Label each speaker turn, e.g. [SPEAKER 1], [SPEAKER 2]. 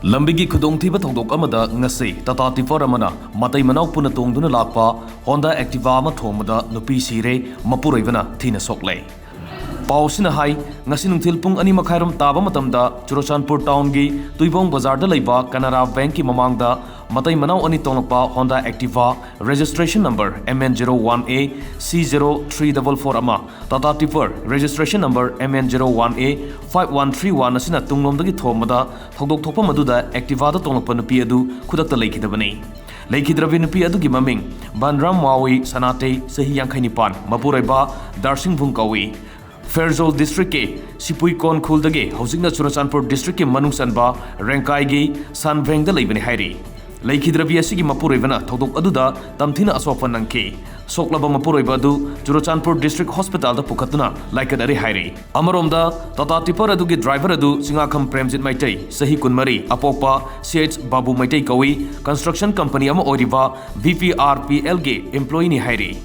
[SPEAKER 1] Lambigi khudongthiba thongdok amada ngasi Tata Tifar amana matai manau puna tongduna lakpa Honda Activa ama thomada nupi Seere Mapuroibana Tamtheena Sokle. Pausina hai ngasi nungthil pung 2:30 taba matamda Churachandpur town gi Tuibong bazar da leiba Canara Bank ki mamangda matai manau ani tongpa Honda Activa registration number MN01A C0344 ama Tata Tifar registration number MN01A 5131 asina tunglomdagi thomada thogdok thokpa maduda Activa da tongpa nupi adu khudakta lekhidabani. Lekidravi nupi adugi maming Banram Maui Sanate Sahi 59 Mapuroiba Darsing Bungkawi Ferzol District ke Sipui Kon Khuldage Hosingna Churachandpur District ke Manung Sanba Rengkai gi Sanvengda leibani hairi. Lekidravi asigi Mapuroibana thogdok aduda Tamtheena aswapan nangke Soklaba Mapuroiba adu Churachandpur District Hospital da pukhatuna laikadari hairi. Amaromda Tata Tipar adugi driver adu Singakham Premjit Maitai Sahi Kunmari Apokpa CH Babu Maitai Kawi Construction Company ama oiriba VPRPL ge employee ni hairi.